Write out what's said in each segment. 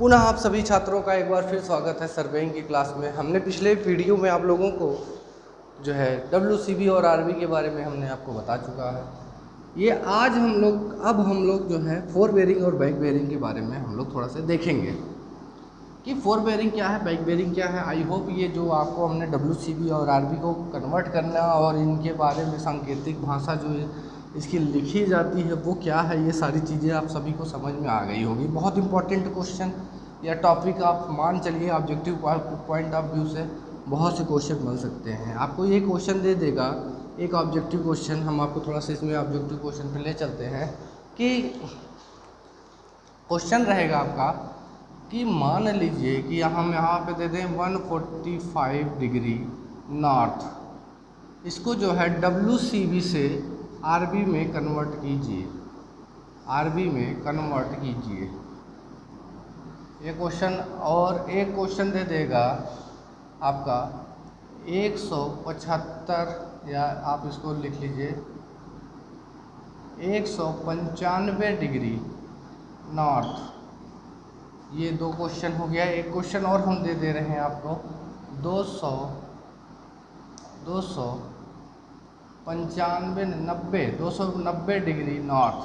पुनः आप सभी छात्रों का एक बार फिर स्वागत है सर्वेइंग की क्लास में। हमने पिछले वीडियो में आप लोगों को जो है WCB और RB के बारे में हमने आपको बता चुका है। ये आज हम लोग जो है फोर बेरिंग और बैक बेरिंग के बारे में हम लोग थोड़ा सा देखेंगे कि फोर बेरिंग क्या है, बैक बेरिंग क्या है। आई होप ये जो आपको हमने WCB और RB को कन्वर्ट करना और इनके बारे में सांकेतिक भाषा जो इसकी लिखी जाती है वो क्या है, ये सारी चीज़ें आप सभी को समझ में आ गई होगी। बहुत इंपॉर्टेंट क्वेश्चन या टॉपिक आप मान चलिए, ऑब्जेक्टिव पॉइंट ऑफ व्यू से बहुत से क्वेश्चन बन सकते हैं। आपको ये क्वेश्चन दे देगा एक ऑब्जेक्टिव क्वेश्चन। हम आपको थोड़ा सा इसमें ऑब्जेक्टिव क्वेश्चन पे ले चलते हैं कि क्वेश्चन रहेगा आपका कि मान लीजिए कि हम यहाँ पे दे दें 145 डिग्री नॉर्थ, इसको जो है WCB से RB में कन्वर्ट कीजिए, RB में कन्वर्ट कीजिए ये क्वेश्चन। और एक क्वेश्चन दे देगा आपका 175 या आप इसको लिख लीजिए 195 डिग्री नॉर्थ। ये दो क्वेश्चन हो गया। एक क्वेश्चन और हम दे रहे हैं आपको 290 डिग्री नॉर्थ।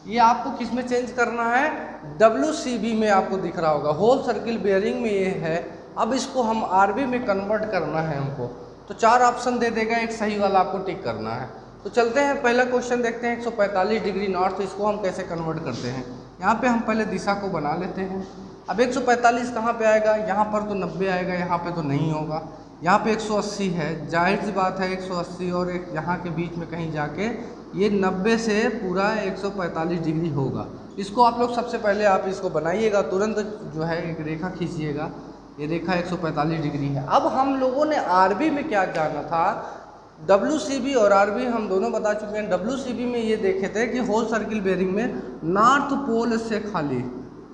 ये आपको किस में चेंज करना है? WCB में आपको दिख रहा होगा, होल सर्किल बेयरिंग में ये है। अब इसको हम RB में कन्वर्ट करना है हमको, तो चार ऑप्शन दे देगा, एक सही वाला आपको टिक करना है। तो चलते हैं पहला क्वेश्चन देखते हैं 145 डिग्री नॉर्थ, इसको हम कैसे कन्वर्ट करते हैं। यहाँ पे हम पहले दिशा को बना लेते हैं। अब 145 कहाँ पे आएगा? यहाँ पर तो 90 आएगा, यहाँ पे तो नहीं होगा। यहाँ पे 180 है, जाहिर सी बात है 180 और एक यहाँ के बीच में कहीं जाके ये 90 से पूरा 145 डिग्री होगा। इसको आप लोग सबसे पहले आप इसको बनाइएगा, तुरंत जो है एक रेखा खींचिएगा। ये रेखा 145 डिग्री है। अब हम लोगों ने RB में क्या जाना था? WCB और RB हम दोनों बता चुके हैं। WCB में ये देखे थे कि होल सर्किल बेरिंग में नॉर्थ पोल से खाली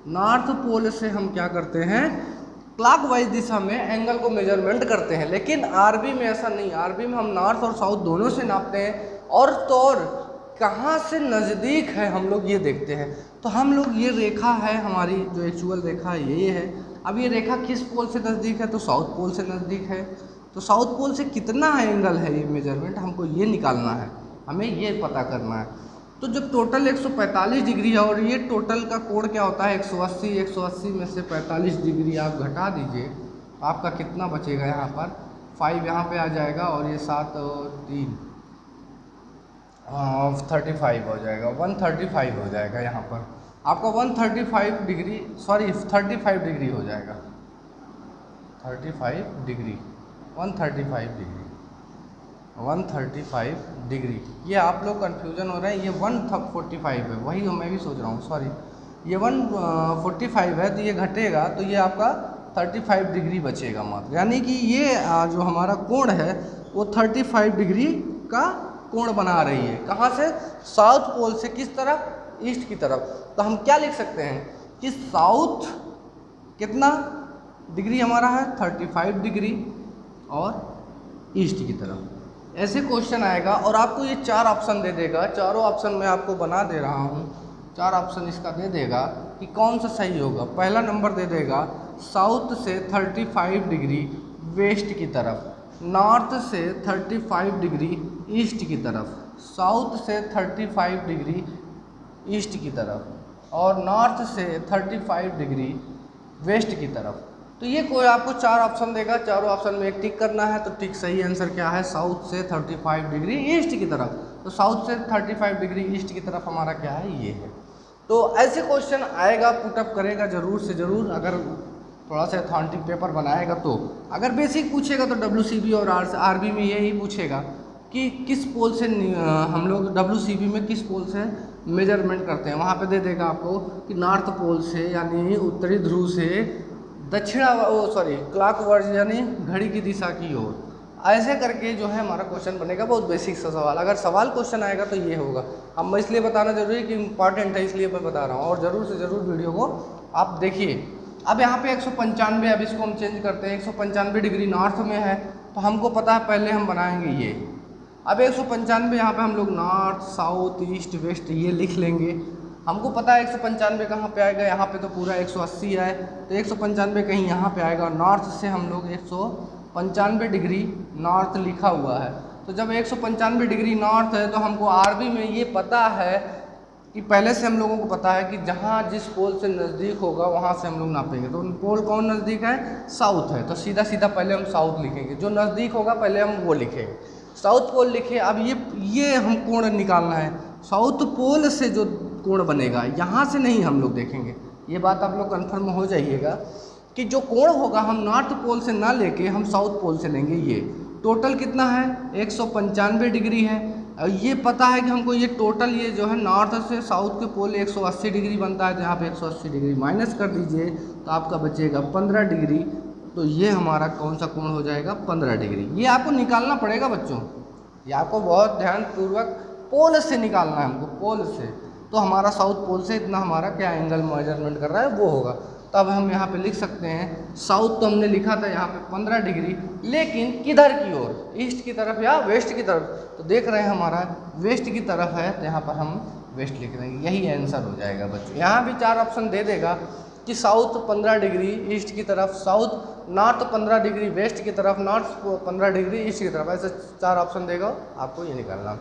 नॉर्थ पोल से हम क्या करते हैं, क्लॉकवाइज दिशा में एंगल को मेजरमेंट करते हैं। लेकिन RB में ऐसा नहीं। RB में हम नॉर्थ और साउथ दोनों से नापते हैं और तो और कहाँ से नज़दीक है हम लोग ये देखते हैं। तो हम लोग ये रेखा है हमारी जो एक्चुअल रेखा ये है। अब ये रेखा किस पोल से नज़दीक है? तो साउथ पोल से नज़दीक है। तो साउथ पोल से कितना एंगल है ये मेजरमेंट हमको ये निकालना है, हमें ये पता करना है। तो जब टोटल 145 डिग्री है और ये टोटल का कोण क्या होता है 180 में से 45 डिग्री आप घटा दीजिए, तो आपका कितना बचेगा? यहाँ पर 5 यहाँ पे आ जाएगा और ये 7 और 3 35 हो जाएगा, 135 हो जाएगा। यहाँ पर आपका 135 डिग्री 35 डिग्री हो जाएगा, 35 डिग्री 135 डिग्री। ये आप लोग कन्फ्यूज़न हो रहे हैं, ये 145 है, वही मैं भी सोच रहा हूँ, सॉरी। ये 145 है तो ये घटेगा तो ये आपका 35 डिग्री बचेगा मात्र। यानी कि ये जो हमारा कोण है वो 35 डिग्री का कोण बना रही है। कहाँ से? साउथ पोल से। किस तरफ? ईस्ट की तरफ। तो हम क्या लिख सकते हैं कि साउथ कितना डिग्री हमारा है? 35 डिग्री और ईस्ट की तरफ। ऐसे क्वेश्चन आएगा और आपको ये चार ऑप्शन दे देगा। चारों ऑप्शन मैं आपको बना दे रहा हूँ, चार ऑप्शन इसका दे देगा कि कौन सा सही होगा। पहला नंबर दे देगा साउथ से 35 डिग्री वेस्ट की तरफ, नॉर्थ से 35 डिग्री ईस्ट की तरफ, साउथ से 35 डिग्री ईस्ट की तरफ और नॉर्थ से 35 डिग्री वेस्ट की तरफ। तो ये कोई आपको चार ऑप्शन देगा, चारों ऑप्शन में एक टिक करना है। तो टिक सही आंसर क्या है? साउथ से 35 डिग्री ईस्ट की तरफ। तो साउथ से 35 डिग्री ईस्ट की तरफ हमारा क्या है? ये है। तो ऐसे क्वेश्चन आएगा, पुटअप करेगा ज़रूर से ज़रूर, अगर थोड़ा सा अथॉन्टिक पेपर बनाएगा तो। अगर बेसिक पूछेगा तो WCB और RB में यही पूछेगा कि किस पोल से हम लोग WCB में किस पोल से मेजरमेंट करते हैं। वहाँ पे दे देगा आपको कि नॉर्थ पोल से यानी उत्तरी ध्रुव से क्लॉकवाइज यानी घड़ी की दिशा की ओर। ऐसे करके जो है हमारा क्वेश्चन बनेगा। बहुत बेसिक सा सवाल। अगर सवाल क्वेश्चन आएगा तो ये होगा। अब मैं इसलिए बताना जरूरी कि इम्पॉर्टेंट है, इसलिए मैं बता रहा हूँ और ज़रूर से ज़रूर वीडियो को आप देखिए। अब यहाँ पे 195, अब इसको हम चेंज करते हैं। 195 डिग्री नॉर्थ में है तो हमको पता है पहले हम बनाएंगे ये। अब 195 यहाँ पे हम लोग नॉर्थ साउथ ईस्ट वेस्ट ये लिख लेंगे। हमको पता है 195 कहाँ पे आएगा, यहाँ पे तो पूरा 180 है, तो 195 कहीं यहाँ पे आएगा। नॉर्थ से हम लोग 195 डिग्री नॉर्थ लिखा हुआ है, तो जब 195 डिग्री नॉर्थ है तो हमको आरबी में ये पता है कि पहले से हम लोगों को पता है कि जहाँ जिस पोल से नज़दीक होगा वहाँ से हम लोग नापेंगे। तो पोल कौन नज़दीक है, साउथ है, तो सीधा सीधा पहले हम साउथ लिखेंगे, जो नज़दीक होगा पहले हम वो लिखेंगे, साउथ पोल लिखे। अब ये हम कोण निकालना है, साउथ पोल से जो कोण बनेगा यहाँ से नहीं हम लोग देखेंगे। ये बात आप लोग कन्फर्म हो जाइएगा कि जो कोण होगा हम नॉर्थ पोल से ना लेके हम साउथ पोल से लेंगे। ये टोटल कितना है, 195 डिग्री है। और ये पता है कि हमको ये टोटल ये जो है नॉर्थ से साउथ के पोल 180 डिग्री बनता है, तो यहाँ पे 180 डिग्री माइनस कर दीजिए तो आपका बचेगा 15 डिग्री। तो ये हमारा कौन सा कोण हो जाएगा, 15 डिग्री। ये आपको निकालना पड़ेगा बच्चों, ये आपको बहुत ध्यानपूर्वक पोल से निकालना है हमको, पोल से। तो हमारा साउथ पोल से इतना हमारा क्या एंगल मेजरमेंट कर रहा है वो होगा। तब हम यहाँ पे लिख सकते हैं साउथ तो हमने लिखा था यहाँ पे 15 डिग्री, लेकिन किधर की ओर, ईस्ट की तरफ या वेस्ट की तरफ। तो देख रहे हैं हमारा वेस्ट की तरफ है, तो यहाँ पर हम वेस्ट लिख देंगे, यही आंसर हो जाएगा बच्चों। यहाँ भी 4 ऑप्शन दे देगा कि साउथ 15 डिग्री ईस्ट की तरफ, साउथ नॉर्थ 15 डिग्री वेस्ट की तरफ, नॉर्थ 15 डिग्री ईस्ट की तरफ, ऐसे 4 ऑप्शन देगा, आपको ये निकालना।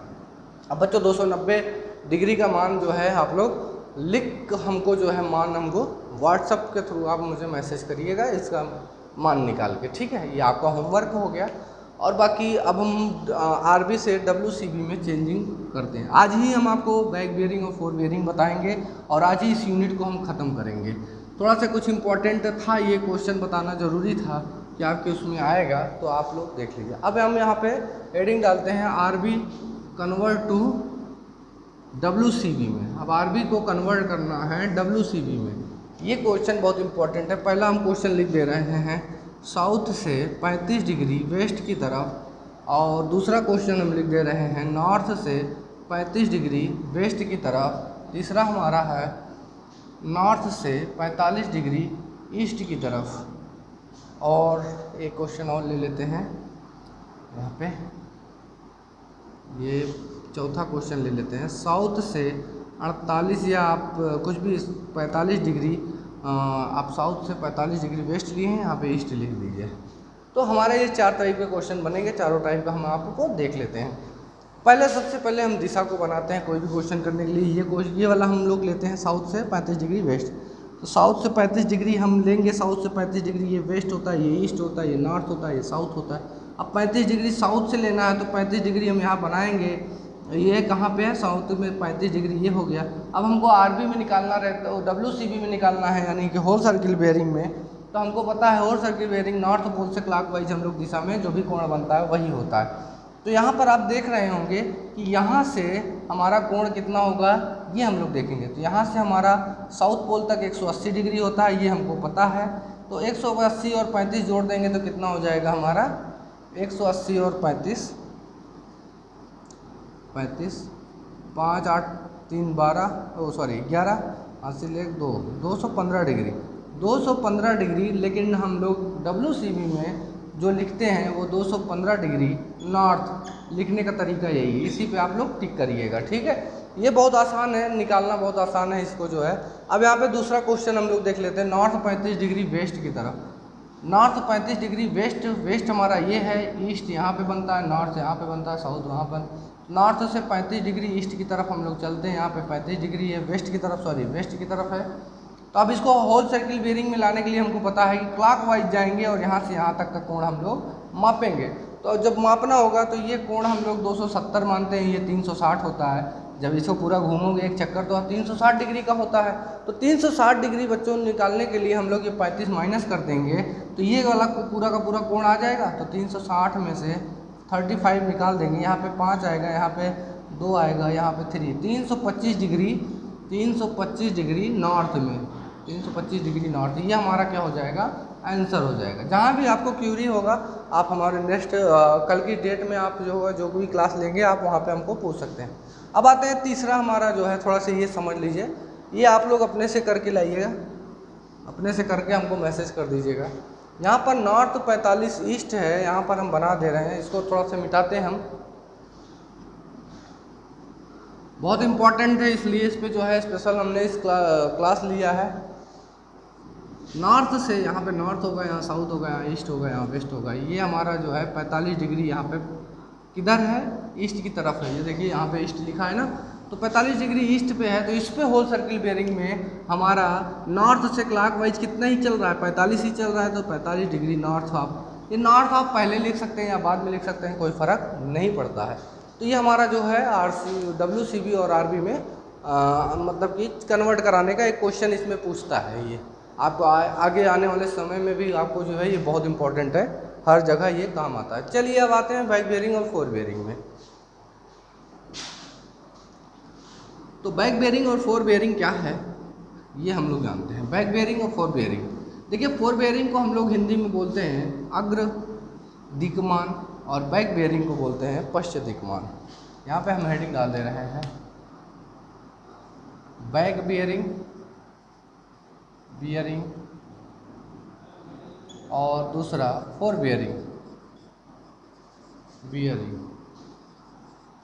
अब बच्चों 290 डिग्री का मान जो है आप लोग लिख, हमको जो है मान हमको व्हाट्सएप के थ्रू आप मुझे मैसेज करिएगा इसका मान निकाल के, ठीक है। ये आपका होमवर्क हो गया। और बाकी अब हम आरबी से डब्ल्यूसीबी में चेंजिंग करते हैं। आज ही हम आपको बैक बियरिंग और फोर बियरिंग बताएंगे और आज ही इस यूनिट को हम ख़त्म करेंगे। थोड़ा सा कुछ इम्पोर्टेंट था, ये क्वेश्चन बताना ज़रूरी था कि आपके उसमें आएगा, तो आप लोग देख लीजिए। अब हम यहाँ पे हेडिंग डालते हैं आरबी कन्वर्ट टू डब्ल्यूसीबी में। अब आरबी को कन्वर्ट करना है डब्ल्यूसीबी में। ये क्वेश्चन बहुत इंपॉर्टेंट है। पहला हम क्वेश्चन लिख दे रहे हैं साउथ से 35 डिग्री वेस्ट की तरफ, और दूसरा क्वेश्चन हम लिख दे रहे हैं नॉर्थ से 35 डिग्री वेस्ट की तरफ। तीसरा हमारा है नॉर्थ से 45 डिग्री ईस्ट की तरफ। और एक क्वेश्चन और ले लेते हैं यहाँ पे, ये चौथा क्वेश्चन ले लेते हैं साउथ से 48 या आप कुछ भी 45 डिग्री, आप साउथ से 45 डिग्री वेस्ट लिए हैं, यहाँ पे ईस्ट लिख दीजिए। तो हमारे ये 4 टाइप के क्वेश्चन बनेंगे, चारों टाइप का हम आपको देख लेते हैं। पहले सबसे पहले हम दिशा को बनाते हैं कोई भी क्वेश्चन करने के लिए। ये वाला हम लोग लेते हैं साउथ से 35 डिग्री वेस्ट। तो साउथ से 35 डिग्री हम लेंगे, साउथ से 35 डिग्री ये वेस्ट होता है, ये ईस्ट होता है, ये नॉर्थ होता है, ये साउथ होता है। अब 35 डिग्री साउथ से लेना है तो 35 डिग्री हम यहाँ बनाएंगे, ये कहाँ पे है, साउथ में 35 डिग्री ये हो गया। अब हमको आरबी में निकालना रहता है, डब्ल्यूसीबी में निकालना है, यानी कि होल सर्किल बेयरिंग में। तो हमको पता है whole circle bearing north pole से क्लॉकवाइज हम लोग दिशा में जो भी कोण बनता है वही होता है। तो यहाँ पर आप देख रहे होंगे कि यहाँ से हमारा कोण कितना होगा, ये हम लोग देखेंगे। तो यहाँ से हमारा साउथ पोल तक 180 डिग्री होता है, ये हमको पता है। तो 180 और 35 जोड़ देंगे तो कितना हो जाएगा हमारा, 180 और 35, 5 8 3 12, सॉरी 11, 80 ले 2, 215 डिग्री, 215 डिग्री। लेकिन हम लोग डब्ल्यूसीबी में जो लिखते हैं वो 215 डिग्री नॉर्थ लिखने का तरीका यही है, इसी पे आप लोग टिक करिएगा, ठीक है। ये बहुत आसान है, निकालना बहुत आसान है इसको जो है। अब यहाँ पे दूसरा क्वेश्चन हम लोग देख लेते हैं नॉर्थ 35 डिग्री वेस्ट की तरफ। नॉर्थ 35 डिग्री वेस्ट, वेस्ट हमारा ये है, ईस्ट यहाँ पे बनता है, नॉर्थ यहाँ पे बनता है, साउथ वहाँ पर। नॉर्थ से 35 डिग्री ईस्ट की तरफ हम लोग चलते हैं, यहाँ पे 35 डिग्री है, वेस्ट की तरफ, सॉरी वेस्ट की तरफ है। तो अब इसको होल सर्किल बेयरिंग में लाने के लिए हमको पता है कि क्लॉकवाइज जाएंगे और यहाँ से यहाँ तक का कोण हम लोग मापेंगे। तो जब मापना होगा तो ये कोण हम लोग 270 मानते हैं, ये 360 होता है। जब इसको पूरा घूमोगे एक चक्कर तो 360 डिग्री का होता है। तो 360 डिग्री बच्चों निकालने के लिए हम लोग ये 35 माइनस कर देंगे तो ये वाला पूरा का पूरा कोण आ जाएगा। तो 360 में से 35 निकाल देंगे, यहाँ पे 5 आएगा, यहाँ पे 2 आएगा, यहाँ पे 3, 325 डिग्री, 325 डिग्री नॉर्थ में, 325 डिग्री नॉर्थ, ये हमारा क्या हो जाएगा, आंसर हो जाएगा। जहाँ भी आपको क्यूरी होगा आप हमारे नेक्स्ट कल की डेट में आप जो भी क्लास लेंगे आप वहाँ पे हमको पूछ सकते हैं। अब आते हैं तीसरा हमारा जो है, थोड़ा सा ये समझ लीजिए, ये आप लोग अपने से करके लाइएगा, अपने से करके हमको मैसेज कर दीजिएगा। यहाँ पर नॉर्थ 45 ईस्ट है, यहाँ पर हम बना दे रहे हैं, इसको थोड़ा सा मिटाते हैं हम, बहुत इम्पोर्टेंट है, इसलिए इस पे जो है स्पेशल हमने इस क्लास लिया है। नॉर्थ से यहाँ पे नॉर्थ होगा, यहाँ साउथ होगा, यहाँ ईस्ट होगा, यहाँ वेस्ट होगा। ये हमारा जो है 45 डिग्री यहाँ पे किधर है, ईस्ट की तरफ है। ये देखिए यहाँ पे ईस्ट लिखा है ना, तो 45 डिग्री ईस्ट पे है। तो इस पे होल सर्किल बेयरिंग में हमारा नॉर्थ से क्लॉकवाइज कितना ही चल रहा है, 45 ही चल रहा है। तो 45 डिग्री नॉर्थ ऑफ, ये नॉर्थ ऑफ पहले लिख सकते हैं या बाद में लिख सकते हैं, कोई फ़र्क नहीं पड़ता है। तो ये हमारा जो है WCB और RB में मतलब कि कन्वर्ट कराने का एक क्वेश्चन इसमें पूछता है। ये आपको आगे आने वाले समय में भी आपको जो है ये बहुत इंपॉर्टेंट है, हर जगह ये काम आता है। चलिए अब आते हैं बैक बेयरिंग और फोर बेयरिंग में। तो बैक बेयरिंग और फोर बेयरिंग क्या है ये हम लोग जानते हैं। बैक बेयरिंग और फोर बेयरिंग, देखिए फोर बेयरिंग को हम लोग हिंदी में बोलते हैं अग्र दिक्मान और बैक बेयरिंग को बोलते हैं पश्च दिक्मान। यहाँ पे हम हेडिंग डाल दे रहे हैं बैक बियरिंग और दूसरा फोर बियरिंग।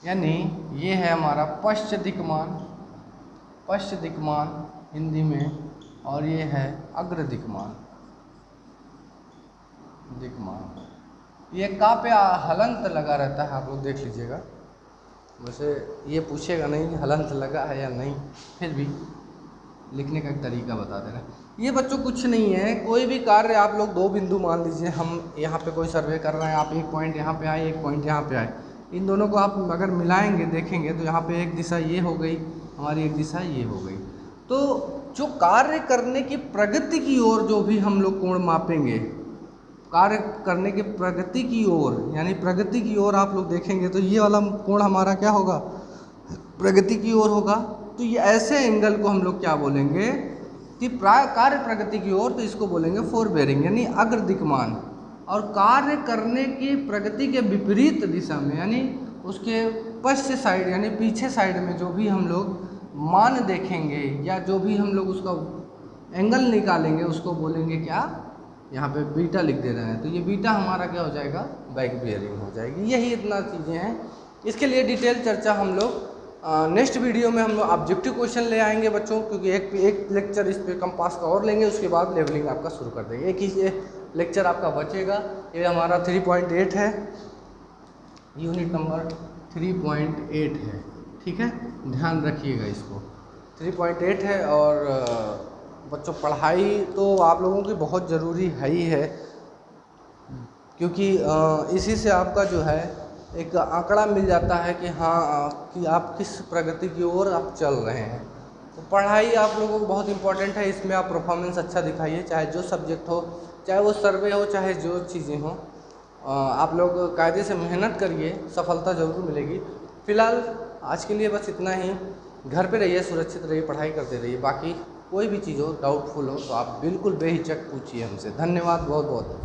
यानी ये है हमारा पश्च दिक्मान हिंदी में, और ये है अग्र दिक्मान। ये का पे हलंत लगा रहता है, आप लोग देख लीजिएगा। वैसे ये पूछेगा नहीं हलंत लगा है या नहीं, फिर भी लिखने का एक तरीका बता दे रहा है। ये बच्चों कुछ नहीं है, कोई भी कार्य आप लोग दो बिंदु मान लीजिए, हम यहाँ पे कोई सर्वे कर रहे हैं, आप एक पॉइंट यहाँ पे आए, एक पॉइंट यहाँ पे आए, इन दोनों को आप अगर मिलाएंगे देखेंगे तो यहाँ पे एक दिशा ये हो गई हमारी, एक दिशा ये हो गई। तो जो कार्य करने की प्रगति की ओर जो भी हम लोग कोण मापेंगे, कार्य करने की प्रगति की ओर, यानी प्रगति की ओर आप लोग देखेंगे तो ये वाला कोण हमारा क्या होगा, प्रगति की ओर होगा। तो ये ऐसे एंगल को हम लोग क्या बोलेंगे कि कार्य प्रगति की ओर, तो इसको बोलेंगे फोर बेयरिंग यानी अग्र दिक्मान। और कार्य करने की प्रगति के विपरीत दिशा में, यानी उसके पश्च साइड यानी पीछे साइड में जो भी हम लोग मान देखेंगे या जो भी हम लोग उसका एंगल निकालेंगे उसको बोलेंगे क्या, यहाँ पे बीटा लिख दे रहे हैं। तो ये बीटा हमारा क्या हो जाएगा, बैक बियरिंग हो जाएगी। यही इतना चीज़ें हैं, इसके लिए डिटेल चर्चा हम लोग नेक्स्ट वीडियो में हम लोग ऑब्जेक्टिव क्वेश्चन ले आएंगे बच्चों, क्योंकि एक लेक्चर इस पे कंपास का और लेंगे, उसके बाद लेवलिंग आपका शुरू कर देंगे। एक ही लेक्चर आपका बचेगा। ये हमारा 3.8 है, यूनिट नंबर 3.8 है, ठीक है, ध्यान रखिएगा इसको। 3.8 है और बच्चों पढ़ाई तो आप लोगों की बहुत ज़रूरी है ही है, क्योंकि इसी से आपका जो है एक आंकड़ा मिल जाता है कि हाँ कि आप किस प्रगति की ओर आप चल रहे हैं। तो पढ़ाई आप लोगों को बहुत इंपॉर्टेंट है, इसमें आप परफॉर्मेंस अच्छा दिखाइए, चाहे जो सब्जेक्ट हो, चाहे वो सर्वे हो, चाहे जो चीज़ें हों। आप लोग कायदे से मेहनत करिए, सफलता ज़रूर मिलेगी। फ़िलहाल आज के लिए बस इतना ही। घर पे रहिए, सुरक्षित रहिए, पढ़ाई करते रहिए। बाकी कोई भी चीज़ हो, डाउटफुल हो तो आप बिल्कुल बेहिचक पूछिए हमसे। धन्यवाद बहुत बहुत।